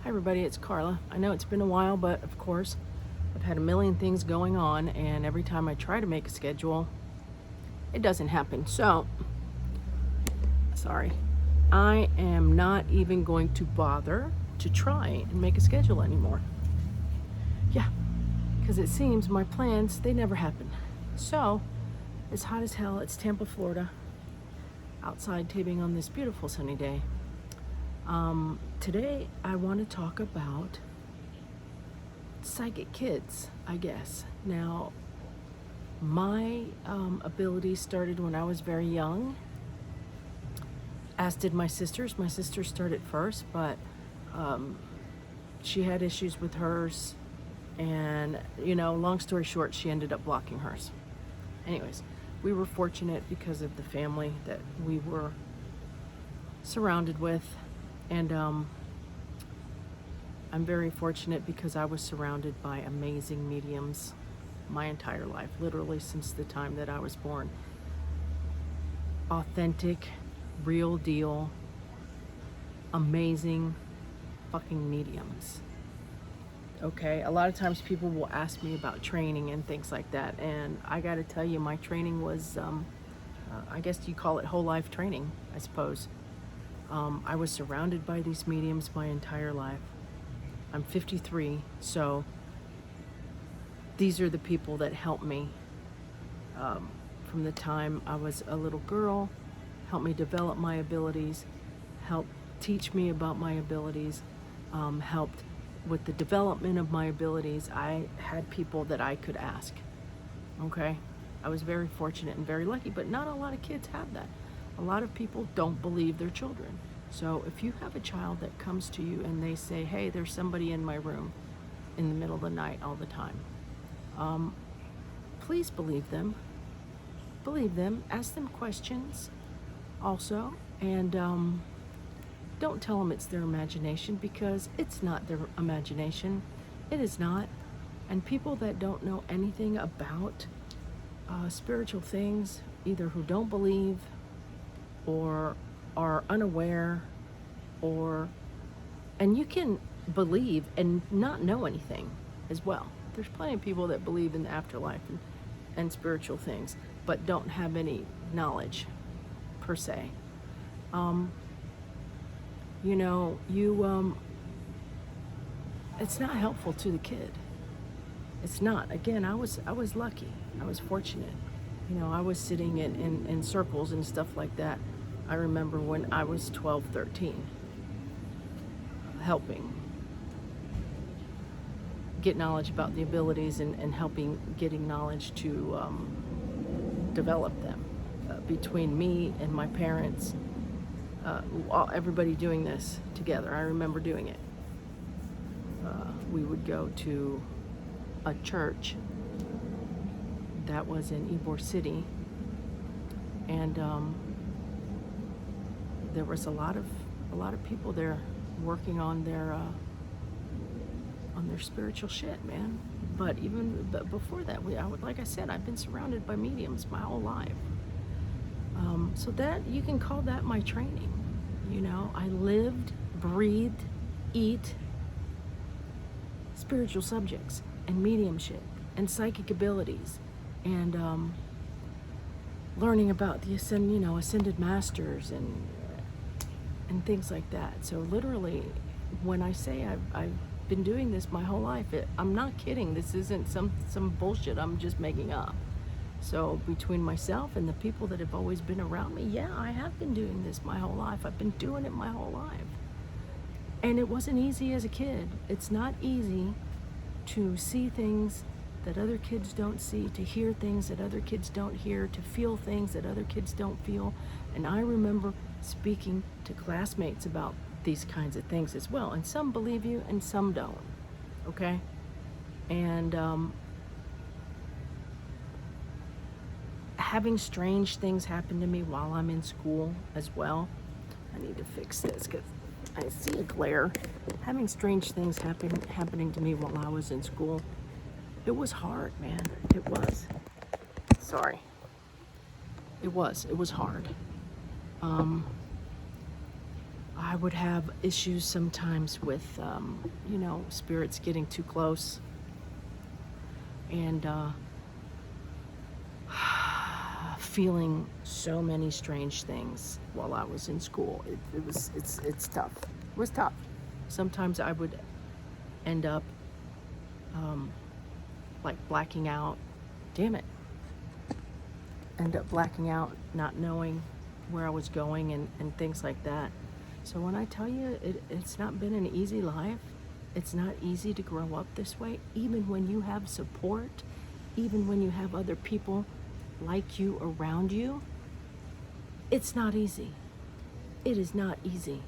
Hi everybody, it's Carla. I know it's been a while, but of course, I've had a million things going on, and every time I try to make a schedule, it doesn't happen. So, sorry. I am not even going to bother to try and make a schedule anymore. Yeah, because it seems my plans, they never happen. So, it's hot as hell. It's Tampa, Florida. Outside taping on this beautiful sunny day. Today I want to talk about psychic kids, I guess. Now, my abilities started when I was very young, as did my sisters. My sister started first, but she had issues with hers, and long story short, she ended up blocking hers. Anyways, we were fortunate because of the family that we were surrounded with, and I'm very fortunate because I was surrounded by amazing mediums my entire life, literally since the time that I was born. Authentic, real deal, amazing fucking mediums. Okay, a lot of times people will ask me about training and things like that, and I gotta tell you, my training was, I guess you call it whole life training, I suppose. I was surrounded by these mediums my entire life. I'm 53, so these are the people that helped me from the time I was a little girl, helped me develop my abilities, helped teach me about my abilities, helped with the development of my abilities. I had people that I could ask, okay? I was very fortunate and very lucky, but not a lot of kids have that. A lot of people don't believe their children. So if you have a child that comes to you and they say, hey, there's somebody in my room in the middle of the night all the time, please believe them. Believe them. Ask them questions also. And don't tell them it's their imagination, because it's not their imagination. It is not. And people that don't know anything about spiritual things, either who don't believe or are unaware, and you can believe and not know anything as well. There's plenty of people that believe in the afterlife and spiritual things, but don't have any knowledge per se. It's not helpful to the kid. It's not. Again, I was lucky. I was fortunate. I was sitting in circles and stuff like that. I remember when I was 12, 13, helping get knowledge about the abilities and getting knowledge to develop them. Between me and my parents, everybody doing this together. I remember doing it. We would go to a church that was in Ybor City, and there was a lot of people there working on their spiritual shit, man. But even before that, like I said, I've been surrounded by mediums my whole life. So that you can call that my training. I lived, breathed, eat spiritual subjects and mediumship and psychic abilities, and learning about the ascended masters and things like that. So literally, when I say I've been doing this my whole life, I'm not kidding. This isn't some bullshit I'm just making up. So between myself and the people that have always been around me, yeah, I have been doing this my whole life. I've been doing it my whole life. And it wasn't easy as a kid. It's not easy to see things that other kids don't see, to hear things that other kids don't hear, to feel things that other kids don't feel. And I remember speaking to classmates about these kinds of things as well. And some believe you and some don't, okay? And having strange things happen to me while I'm in school as well. I need to fix this because I see a glare. Having strange things happening to me while I was in school, it was hard, man. It was. Sorry. It was hard. I would have issues sometimes with, spirits getting too close, and feeling so many strange things while I was in school. It's tough. It was tough. Sometimes I would end up like blacking out. Damn it. End up blacking out, not knowing where I was going and things like that. So when I tell you it's not been an easy life, it's not easy to grow up this way, even when you have support, even when you have other people like you around you, it's not easy. It is not easy.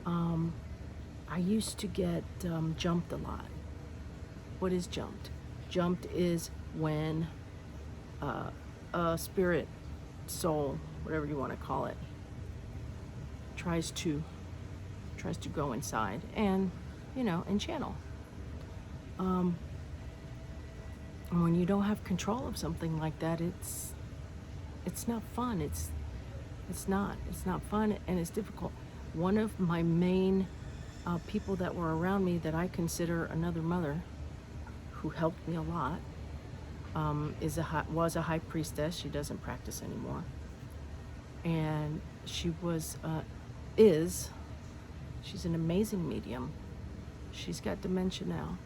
I used to get jumped a lot. What is jumped? Jumped is when a spirit, soul, whatever you want to call it, tries to go inside and channel. And when you don't have control of something like that, it's not fun. It's not fun, and it's difficult. One of my main people that were around me that I consider another mother, who helped me a lot, was a high priestess. She doesn't practice anymore, and she she's an amazing medium. She's got dementia now,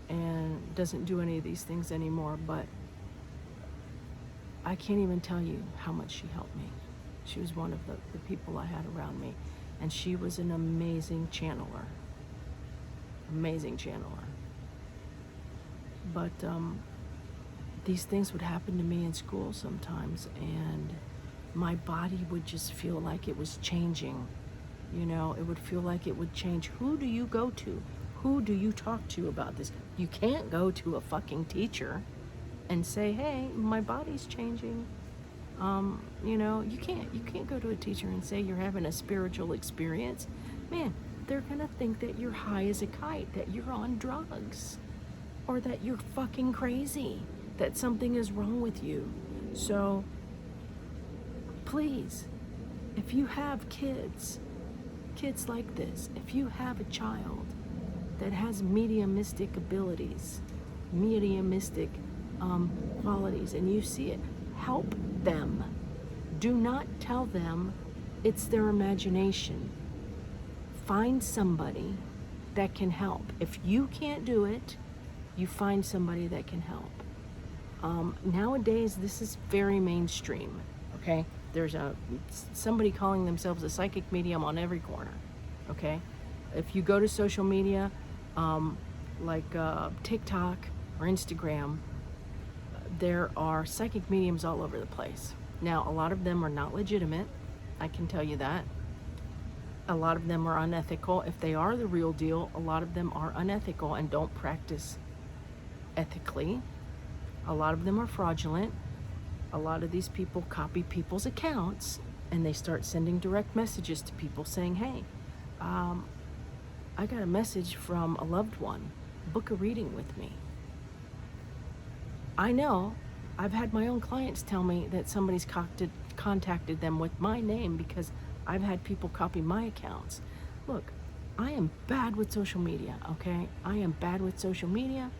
and doesn't do any of these things anymore, but I can't even tell you how much she helped me. She was one of the people I had around me, and she was an amazing channeler. But these things would happen to me in school sometimes, and my body would just feel like it was changing. It would feel like it would change. Who do you go to? Who do you talk to about this? You can't go to a fucking teacher and say, hey, my body's changing. You can't go to a teacher and say you're having a spiritual experience. Man, they're gonna think that you're high as a kite, that you're on drugs, or that you're fucking crazy, that something is wrong with you. So please, if you have kids like this, if you have a child that has mediumistic abilities, mediumistic qualities, and you see it, help them. Do not tell them it's their imagination. Find somebody that can help. If you can't do it, you find somebody that can help. Nowadays, this is very mainstream, okay? There's somebody calling themselves a psychic medium on every corner, okay? If you go to social media, like TikTok or Instagram, there are psychic mediums all over the place. Now, a lot of them are not legitimate, I can tell you that. A lot of them are unethical. If they are the real deal, a lot of them are unethical and don't practice ethically. A lot of them are fraudulent. A lot of these people copy people's accounts, and they start sending direct messages to people saying, hey, I got a message from a loved one. Book a reading with me. I know. I've had my own clients tell me that somebody's contacted them with my name because I've had people copy my accounts. Look, I am bad with social media, okay? I am bad with social media.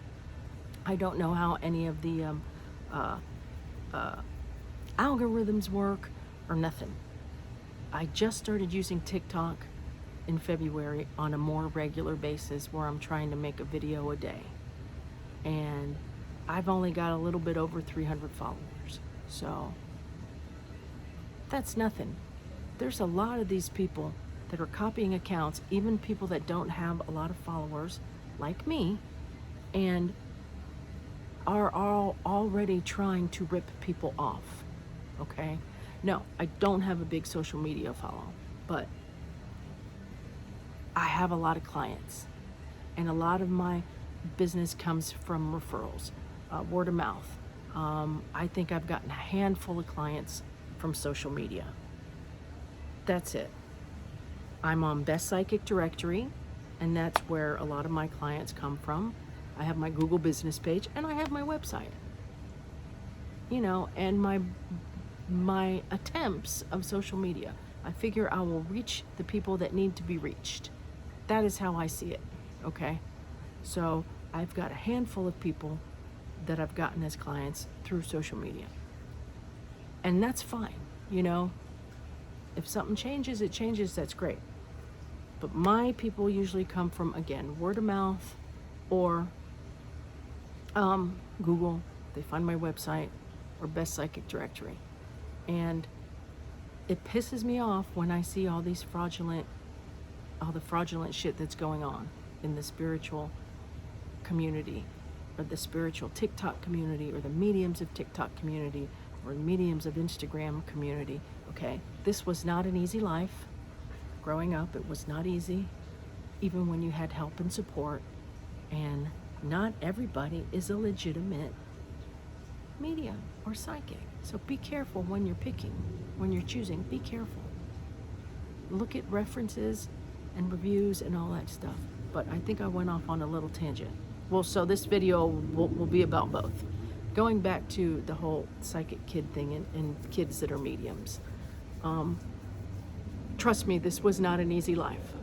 I don't know how any of the algorithms work or nothing. I just started using TikTok in February on a more regular basis, where I'm trying to make a video a day. And I've only got a little bit over 300 followers. So that's nothing. There's a lot of these people that are copying accounts, even people that don't have a lot of followers, like me, and are all already trying to rip people off, okay? No, I don't have a big social media follow, but I have a lot of clients, and a lot of my business comes from referrals, word of mouth. I think I've gotten a handful of clients from social media. That's it. I'm on Best Psychic Directory, and that's where a lot of my clients come from. I have my Google business page, and I have my website. And my attempts of social media. I figure I will reach the people that need to be reached. That is how I see it, okay? So I've got a handful of people that I've gotten as clients through social media. And that's fine, you know? If something changes, it changes, that's great. But my people usually come from, again, word of mouth or Google. They find my website or Best Psychic Directory. And it pisses me off when I see all the fraudulent shit that's going on in the spiritual community, or the spiritual TikTok community, or the mediums of TikTok community, or mediums of Instagram community. Okay, this was not an easy life. Growing up, it was not easy, even when you had help and support. And not everybody is a legitimate medium or psychic. So be careful when you're picking, when you're choosing, be careful. Look at references and reviews and all that stuff. But I think I went off on a little tangent. Well, so this video will be about both. Going back to the whole psychic kid thing and kids that are mediums. Trust me, this was not an easy life.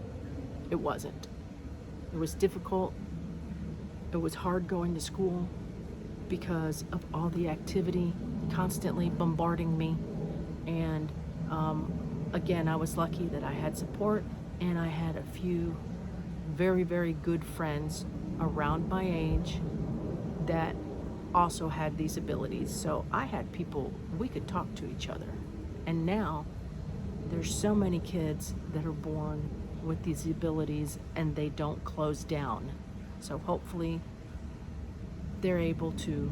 It wasn't. It was difficult. It was hard going to school because of all the activity constantly bombarding me. And again, I was lucky that I had support, and I had a few very, very good friends around my age that also had these abilities. So I had people, we could talk to each other. And now there's so many kids that are born with these abilities and they don't close down. So hopefully they're able to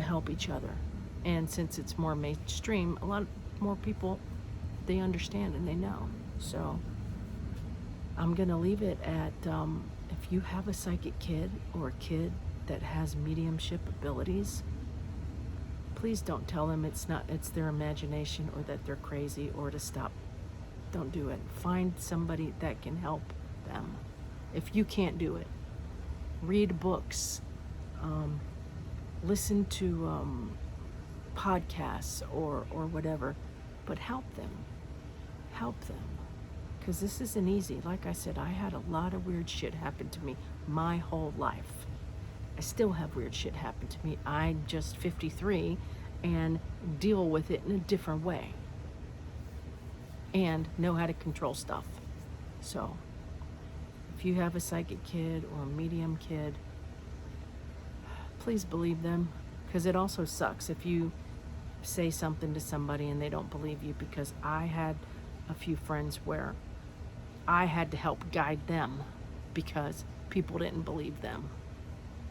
help each other. And since it's more mainstream, a lot more people, they understand and they know. So I'm gonna leave it at, if you have a psychic kid or a kid that has mediumship abilities, please don't tell them it's their imagination or that they're crazy or to stop. Don't do it. Find somebody that can help them. If you can't do it, read books, listen to podcasts or whatever, but help them. Help them. Because this isn't easy. Like I said, I had a lot of weird shit happen to me my whole life. I still have weird shit happen to me. I'm just 53 and deal with it in a different way and know how to control stuff. So if you have a psychic kid or a medium kid, please believe them, because it also sucks if you say something to somebody and they don't believe you, because I had a few friends where I had to help guide them because people didn't believe them.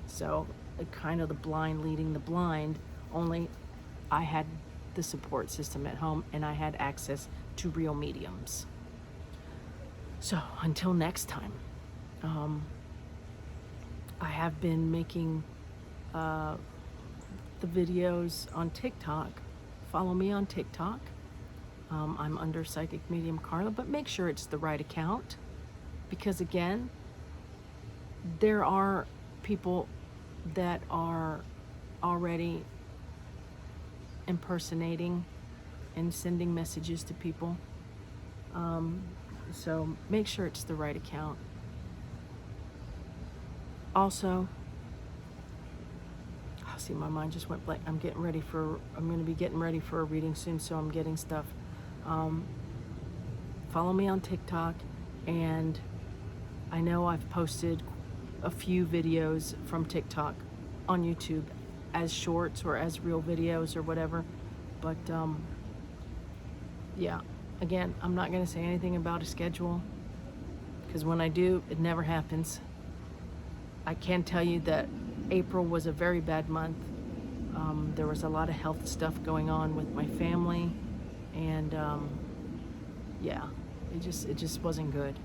So kind of the blind leading the blind, only I had the support system at home and I had access to real mediums. So until next time, I have been making the videos on TikTok. Follow me on TikTok. I'm under Psychic Medium Carla, but make sure it's the right account, because again, there are people that are already impersonating and sending messages to people. So make sure it's the right account. Also, see, my mind just went blank. I'm going to be getting ready for a reading soon, so I'm getting stuff. Follow me on TikTok, and I know I've posted a few videos from TikTok on YouTube as shorts or as real videos or whatever, but yeah, again, I'm not going to say anything about a schedule, because when I do, it never happens. I can tell you that April was a very bad month. There was a lot of health stuff going on with my family, and yeah, it just wasn't good.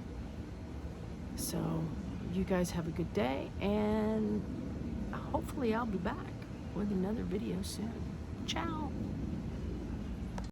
So you guys have a good day, and hopefully I'll be back with another video soon. Ciao.